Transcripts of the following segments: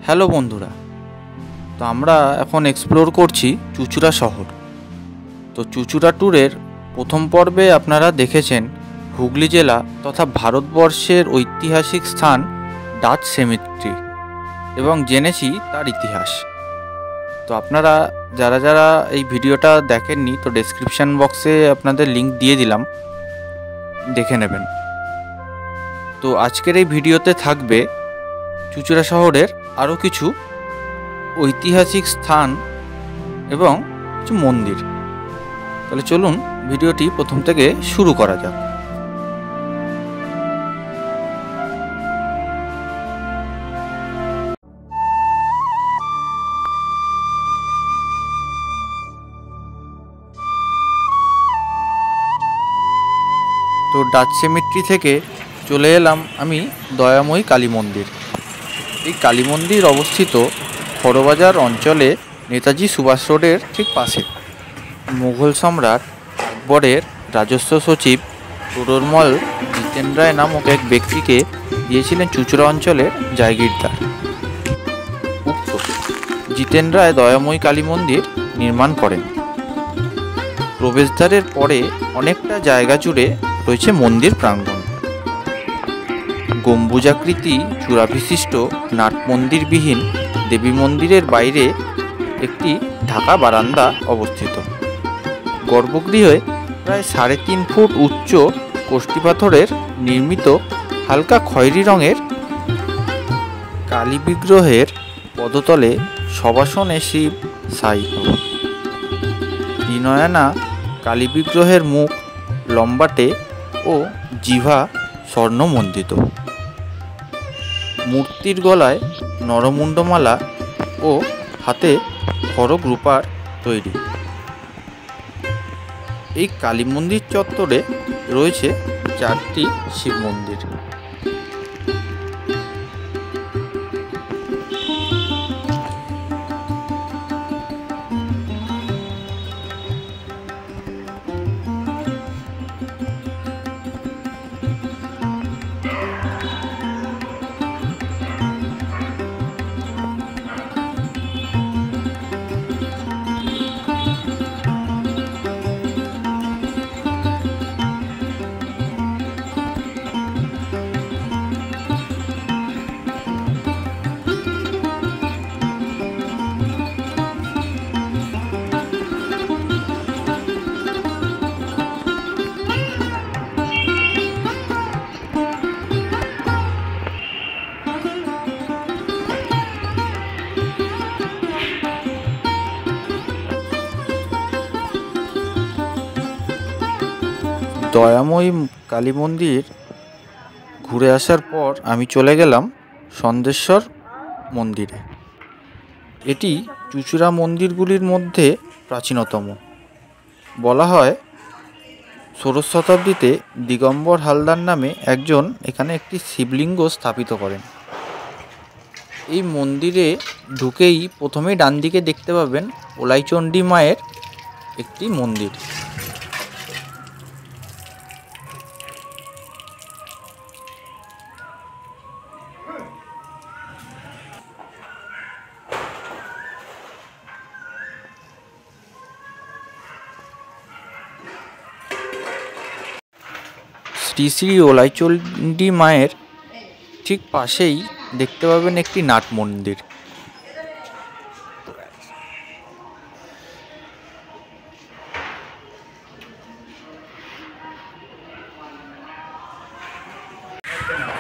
Hello বন্ধুরা, তো আমরা এখন এক্সপ্লোর করছি চুঁচুড়া শহর। তো চুঁচুড়া ট্যুরের প্রথম পর্বে আপনারা দেখেছেন হুগলি জেলা তথা ভারতবর্ষের ঐতিহাসিক স্থান ডাচ সেমেট্রি এবং জেনেছি তার ইতিহাস। তো আপনারা যারা যারা এই ভিডিওটা দেখেননি, তো ডেসক্রিপশান বক্সে আপনাদের লিঙ্ক দিয়ে দিলাম, দেখে নেবেন। তো আজকের এই ভিডিওতে থাকবে চুঁচুড়া শহরের আরও কিছু ঐতিহাসিক স্থান এবং কিছু মন্দির। তাহলে চলুন ভিডিওটি প্রথম থেকে শুরু করা যাক। তো ডাচ সেমেট্রি থেকে চলে এলাম আমি দয়াময়ী কালী মন্দির। এই কালী মন্দির অবস্থিত খড়বাজার অঞ্চলে নেতাজি সুভাষ রোডের ঠিক পাশে। মুঘল সম্রাট আকবরের রাজস্ব সচিব তোডরমল জিতেন রায় নামক এক ব্যক্তিকে দিয়েছিলেন চুঁচুড়া অঞ্চলের জায়গিরদার। উক্ত জিতেন রায় দয়াময়ী কালী মন্দির নির্মাণ করেন। প্রবেশদ্বারের পরে অনেকটা জায়গা জুড়ে রয়েছে মন্দির প্রাঙ্গণ। গম্বুজাকৃতি চূড়াবিশিষ্ট নাট মন্দিরবিহীন দেবী মন্দিরের বাইরে একটি ঢাকা বারান্দা অবস্থিত। গর্ভগৃহে প্রায় 3.5 ফুট উচ্চ কষ্টি পাথরের নির্মিত হালকা খয়েরি রঙের কালী বিগ্রহের পদতলে সবাসনে শিব শায়িত। ত্রিনয়না কালী বিগ্রহের মুখ লম্বাটে ও জিহ্বা স্বর্ণমণ্ডিত। মূর্তির গলায় নরমুণ্ডমালা ও হাতে খড়গ রূপার তৈরি। এই কালী মন্দির চত্বরে রয়েছে 4টি শিব মন্দির। দয়াময়ী কালী মন্দির ঘুরে আসার পর আমি চলে গেলাম সন্দেশ্বর মন্দিরে। এটি চুঁচুড়া মন্দিরগুলির মধ্যে প্রাচীনতম। বলা হয় 16 শতাব্দীতে দিগম্বর হালদার নামে একজন এখানে একটি শিবলিঙ্গ স্থাপিত করেন। এই মন্দিরে ঢুকেই প্রথমেই ডান দিকে দেখতে পাবেন ওলাইচণ্ডী মায়ের একটি মন্দির। শ্রী শ্রী ওলাইচণ্ডী মায়ের ঠিক পাশেই দেখতে পাবেন একটি নাট মন্দির।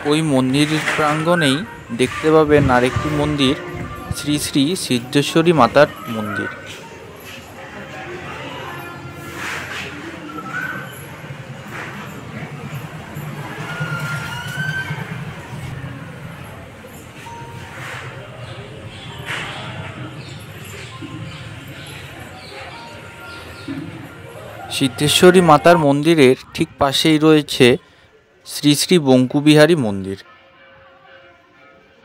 ওই মন্দিরের প্রাঙ্গণেই দেখতে পাবেন আরেকটি মন্দির, শ্রী শ্রী সিদ্ধেশ্বরী মাতার মন্দির। সিদ্ধেশ্বরী মাতার মন্দিরের ঠিক পাশেই রয়েছে শ্রী শ্রী বঙ্কুবিহারী মন্দির।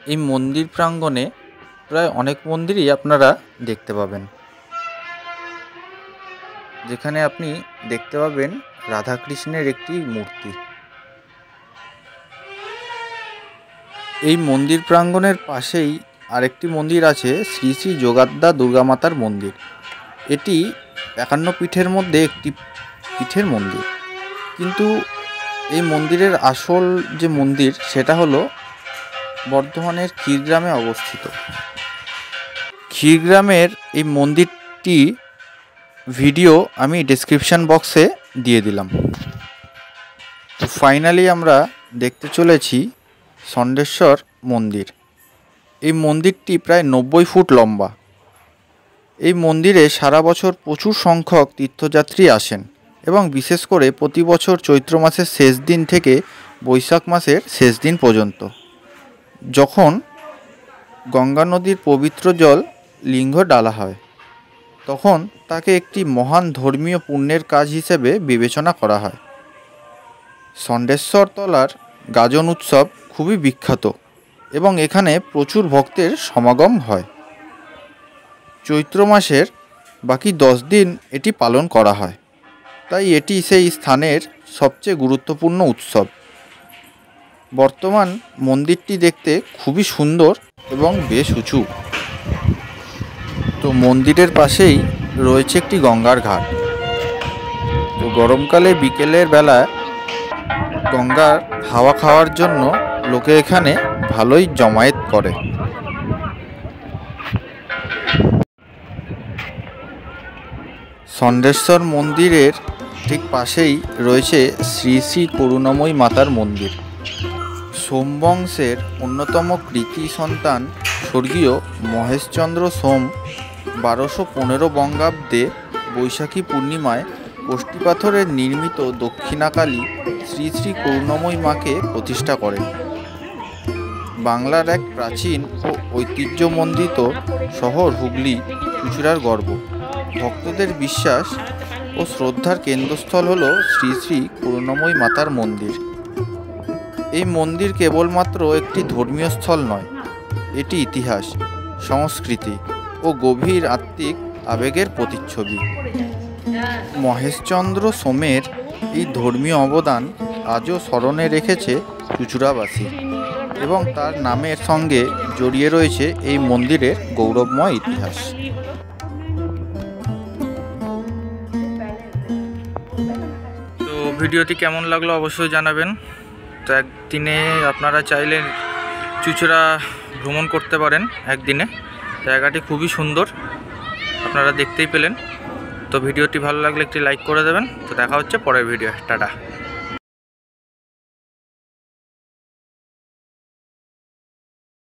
এই মন্দির প্রাঙ্গণে প্রায় অনেক মন্দিরই আপনারা দেখতে পাবেন, যেখানে আপনি দেখতে পাবেন রাধাকৃষ্ণের একটি মূর্তি। এই মন্দির প্রাঙ্গণের পাশেই আরেকটি মন্দির আছে শ্রী শ্রী যোগাদ্দা দুর্গা মাতার মন্দির। এটি 51 পীঠের মধ্যে একটি পীঠের মন্দির, কিন্তু এই মন্দিরের আসল যে মন্দির সেটা হলো বর্ধমানের ক্ষীরগ্রামে অবস্থিত। ক্ষীরগ্রামের এই মন্দিরটি ভিডিও আমি ডেসক্রিপশন বক্সে দিয়ে দিলাম। তো ফাইনালি আমরা দেখতে চলেছি ষণ্ডেশ্বর মন্দির। এই মন্দিরটি প্রায় 90 ফুট লম্বা। এই মন্দিরে সারা বছর প্রচুর সংখ্যক তীর্থযাত্রী আসেন এবং বিশেষ করে প্রতি বছর চৈত্র মাসের শেষ দিন থেকে বৈশাখ মাসের শেষ দিন পর্যন্ত, যখন গঙ্গা নদীর পবিত্র জল লিঙ্গ ডালা হয়, তখন তাকে একটি মহান ধর্মীয় পুণ্যের কাজ হিসেবে বিবেচনা করা হয়। ষণ্ডেশ্বর তলার গাজন উৎসব খুবই বিখ্যাত এবং এখানে প্রচুর ভক্তের সমাগম হয়। চৈত্র মাসের বাকি 10 দিন এটি পালন করা হয়, তাই এটি সেই স্থানের সবচেয়ে গুরুত্বপূর্ণ উৎসব। বর্তমান মন্দিরটি দেখতে খুবই সুন্দর এবং বেশ উঁচু। তো মন্দিরের পাশেই রয়েছে একটি গঙ্গার ঘাট। তো গরমকালে বিকেলের বেলায় গঙ্গার হাওয়া খাওয়ার জন্য লোকে এখানে ভালোই জমায়েত করে। ষণ্ডেশ্বর মন্দিরের ঠিক পাশেই রয়েছে শ্রী শ্রী করুণাময়ী মাতার মন্দির। সোম বংশের অন্যতম কৃতি সন্তান স্বর্গীয় মহেশচন্দ্র সোম 1215 বঙ্গাব্দে বৈশাখী পূর্ণিমায় কষ্টিপাথরের নির্মিত দক্ষিণাকালী শ্রী শ্রী করুণাময়ী মাকে প্রতিষ্ঠা করেন। বাংলার এক প্রাচীন ও ঐতিহ্যমণ্ডিত শহর হুগলি চুঁচুড়ার গর্ব। ভক্তদের বিশ্বাস ও শ্রদ্ধার কেন্দ্রস্থল হল শ্রী শ্রী করুণাময়ী মাতার মন্দির। এই মন্দির কেবলমাত্র একটি ধর্মীয় স্থল নয়, এটি ইতিহাস, সংস্কৃতি ও গভীর আত্মিক আবেগের প্রতিচ্ছবি। মহেশচন্দ্র সোমের এই ধর্মীয় অবদান আজও স্মরণে রেখেছে চুঁচুড়াবাসী এবং তার নামের সঙ্গে জড়িয়ে রয়েছে এই মন্দিরের গৌরবময় ইতিহাস। তো ভিডিওটি কেমন লাগলো অবশ্যই জানাবেন। তো একদিনে আপনারা চাইলে চুঁচুড়া ভ্রমণ করতে পারেন একদিনে। জায়গাটি খুবই সুন্দর, আপনারা দেখতেই পেলেন। তো ভিডিওটি ভালো লাগলে একটি লাইক করে দেবেন। তো দেখা হচ্ছে পরের ভিডিও। টাটা।